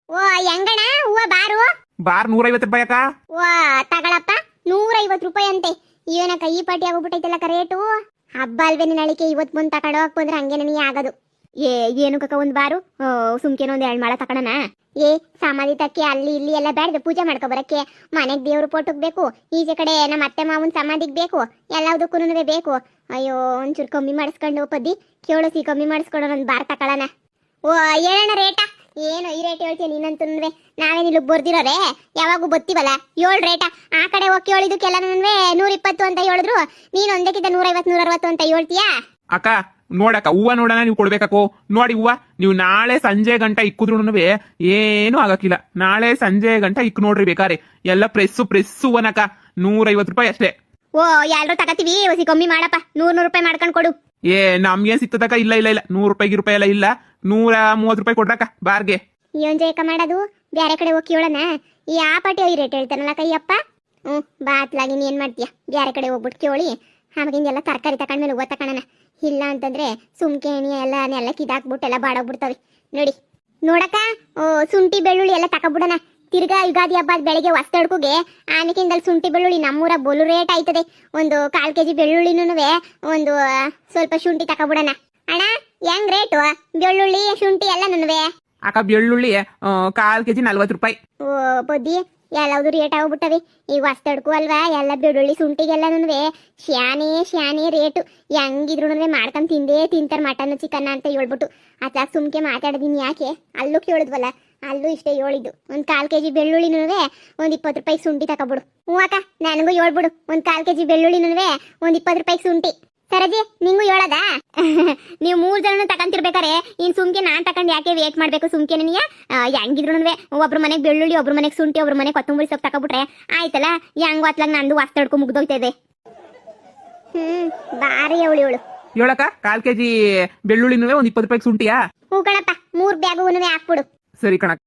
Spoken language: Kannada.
ಓ ಹೆಂಗಣ ಹೂವ ಬಾರು ಬಾರ್ 150 ರೂಪಾಯಿ ಅಕ್ಕ. ಓ ತಗಳಪ್ಪ 150 ರೂಪಾಯಿ ಅಂತೆ. ಏನಕ್ಕ ಈ ಪಾಟಿ ಆಗೋಗ್ಬಿಟ್ಟೈತಲ್ಲ ರೇಟು. ಹಬ್ಬ ಅಲ್ವೇ ನಿನ್ನ ಅಳಿಕೆ ಇವತ್ತು ಬಂದು ತಗೊಂಡೋಗಕ್ ಬಂದ್ರೆ ಹಂಗೆ ನನಗೆ ಆಗದು. ಏನು ಕಕ್ಕ ಒಂದ್ ಬಾರು ಸುಮ್ಕೇನೋ ಒಂದ್ 2 ಮಾಳ ತಕಣನ. ಸಮಾಧಿ ತಕ್ಕೆ ಅಲ್ಲಿ ಇಲ್ಲಿ ಎಲ್ಲ ಬ್ಯಾಡ್ದು ಪೂಜೆ ಮಾಡ್ಕೊ ಬರಕ್ಕೆ. ಮನೆಗ್ ದೇವ್ರ ಪೋಟಕ್ ಬೇಕು, ಈಚೆ ಕಡೆ ನಮ್ಮ ಅತ್ತೆ ಮಾವನ್ ಸಮಾಧಿಗ್ ಬೇಕು, ಎಲ್ಲದಕ್ಕೂ ಬೇಕು. ಅಯ್ಯೋ ಒಂಚೂರು ಕಮ್ಮಿ ಮಾಡಿಸ್ಕೊಂಡು ಪದ್ದಿ ಕೇಳಿಸಿ ಕಮ್ಮಿ ಮಾಡಿಸ್ಕೊಂಡು ಒಂದ್ ಬಾರ್ ತಕೊಳ್ಳೋಣ. ಓ ಹೇಳೋಣ ರೇಟ. ಏನು ಈ ರೇಟ್ ಹೇಳ್ತೀಯ ನೀನಂತೂ. ನಾವೇನು ಇಲ್ಲಿ ಬರ್ದಿರೋರೆ ಯಾವಾಗೂ ಬತ್ತೀವಲ್ಲ 7 ರೇಟ. ಆ ಕಡೆ ಹೋಗಿ ಕೇಳಿದಕ್ಕೆಲ್ಲ 120 ಅಂತ ಹೇಳಿದ್ರು, ನೀನ್ ಒಂದಕ್ಕಿಂತ 150 160 ಅಂತ ಹೇಳ್ತೀಯಾ? ಅಕ್ಕ ನೋಡಕ್ಕ ಹೂವ ನೋಡೋಣ, ನೀವು ಕೊಡ್ಬೇಕೋ ನೋಡಿ ಹೂವ. ನೀವು ನಾಳೆ ಸಂಜೆ ಗಂಟ ಇಕ್ಕುದ್ರು ಏನು ಆಗಕ್ಕಿಲ್ಲ. ನಾಳೆ ಸಂಜೆ ಗಂಟ ಇಕ್ ನೋಡ್ರಿ ಬೇಕಾರೆ. ಎಲ್ಲ ಪ್ರೆಸ್ ಹೂವನಕ್ಕ 150 ರೂಪಾಯಿ ಅಷ್ಟೇ. ಓ ಯಾರು ತಗತೀವಿ ಹೊಸಿ ಕಮ್ಮಿ ಮಾಡಪ್ಪ. 100 ರೂಪಾಯಿ ಮಾಡ್ಕೊಂಡು ಕೊಡು. ನಮ್ಗೇನ್ ಸಿಕ್ತದಕ್ಕ? ಇಲ್ಲ 100 ರೂಪಾಯಿ ಎಲ್ಲ ಇಲ್ಲ. 130 ರೂಪಾಯಿ ಕೊಡ್ರಕ್ಕ ಬಾರ್ಗೆ. ಏನ್ ಜಯಕ ಮಾಡೋದು? ಬ್ಯಾರೆ ಕಡೆ ಹೋಗಿ ಕೇಳೋಣ. ಈ ಆ ಪಾಟಿ ಈ ರೇಟ್ ಹೇಳ್ತಾನಲ್ಲ ಕೈಯಪ್ಪ. ಬಾತ್ಲಾಗಿ ನೀನ್ ಏನ್ ಮಾಡ್ತೀಯ? ಬ್ಯಾರೆ ಕಡೆ ಹೋಗ್ಬಿಟ್ಟು ಕೇಳಿ ಆವಾಗಿಂದೆಲ್ಲ ತರಕಾರಿ ತಕೊಂಡ್ಮೇಲೆ ಹೂವ ತಕೊಳ್ಳೋಣ. ಇಲ್ಲ ಅಂತಂದ್ರೆ ಸುಮ್ಕೆ ಎಣ್ಣೆ ಎಲ್ಲ ಕಿದಾಕ್ಬಿಟ್ಟು ಎಲ್ಲ ಬಾಡೋಗ್ಬಿಡ್ತಾವೆ ನೋಡಿ. ನೋಡಕ್ಕ ಶುಂಠಿ ಬೆಳ್ಳುಳ್ಳಿ ಎಲ್ಲ ತಕೊಬಿಡೋಣ. ತಿರ್ಗಾ ಯುಗಾದಿ ಹಬ್ಬ ಬೆಳಿಗ್ಗೆ ಹೊಸ್ತಡ್ಕುಗೆ ಆನಕಿಂದಲ್ಲಿ ಶುಂಠಿ ಬೆಳ್ಳುಳ್ಳಿ ನಮ್ಮೂರ ಬೋಲು ರೇಟ್ ಆಯ್ತದೆ. ಒಂದು 1/4 kg ಬೆಳ್ಳುಳ್ಳಿನೂ ಒಂದು ಸ್ವಲ್ಪ ಶುಂಠಿ ತಕೊಬಿಡೋಣ. ಅಣ್ಣ ಹೆಂಗ್ ರೇಟು ಬೆಳ್ಳುಳ್ಳಿ ಶುಂಠಿ ಎಲ್ಲನೂ? ಅಕ್ಕ ಬೆಳ್ಳುಳ್ಳಿ 1/4 kg 40 ರೂಪಾಯಿ. ಓ ಬುದ್ಧಿ ಎಲ್ಲವುದು ರೇಟ್ ಆಗ್ಬಿಟ್ಟವೆ ಈಗ ಹೊಸ್ತಡ್ಕು ಅಲ್ವಾ. ಎಲ್ಲ ಬೆಳ್ಳುಳ್ಳಿ ಶುಂಠಿಗೆಲ್ಲನೂ ಶಾನೆ ರೇಟು. ಹೆಂಗಿದ್ರು ಮಾಡ್ಕೊಂಡ್ ತಿಂತಾರ ಮಟನ್ ಚಿಕನ್ ಅಂತ ಹೇಳ್ಬಿಟ್ಟು. ಅದ್ರಾಗ ಸುಮ್ಕೆ ಮಾತಾಡಿದೀನಿ. ಯಾಕೆ ಅಲ್ಲೂ ಕೇಳಿದ್ವಲ್ಲ, ಅಲ್ಲೂ ಇಷ್ಟೇ ಹೇಳಿದ್ದು. ಒಂದು 1/4 kg ಬೆಳ್ಳುಳ್ಳಿನೂ ಒಂದು 20 ರೂಪಾಯಿ ಶುಂಠಿ ತಕೊಬಿಡು. ಹ್ಞೂ ಅಕ್ಕ ನನಗೂ ಹೇಳ್ಬಿಡು. ಒಂದು 1/4 kg ಬೆಳ್ಳುಳ್ಳಿನೂ ಒಂದು 20 ರೂಪಾಯಿ ಶುಂಠಿ. ಸರಜಿ ನಿಂಗೂ ಹೇಳೋದಾ? ನೀವು 3 ಜನ ತಕೊಂತಿರ್ಬೇಕಾರೆ ಇನ್ ಸುಮ್ಕೆ ನಾನ್ ತಕೊಂಡ್ ಯಾಕೆ ವೇಟ್ ಮಾಡ್ಬೇಕು? ಸುಮ್ಕೆ ನೀಯ ಹೆಂಗಿದ್ರು ಒಬ್ರು ಮನೆಗೆ ಬೆಳ್ಳುಳ್ಳಿ, ಒಬ್ರು ಮನೆಗೆ ಶುಂಠಿ, ಒಬ್ರು ಮನೆಗೆ ಕೊತ್ತಂಬರಿ ಸೊಪ್ಪು ತಕೊಬಿಟ್ರೆ ಆಯ್ತಲ್ಲ. ಹೆಂಗ್ ಹೊತ್ಲಾಗ ನಂದು ಹೊಸ್ತಡ್ಕೊ ಮುಗ್ದೋಯ್ತದೆ. ಬಾರಿ ಅವಳು ಹೇಳಕ್ಕ 1/4 kg ಬೆಳ್ಳುಳ್ಳಿನೂ ಒಂದು 20 ರೂಪಾಯಿ ಶುಂಠಿಯಾ? ಹೂ ಕಣಪ್ಪ 3 ಬ್ಯಾಗು ಹಾಕ್ಬಿಡು. ಸರಿ ಕಣಕ್ಕ.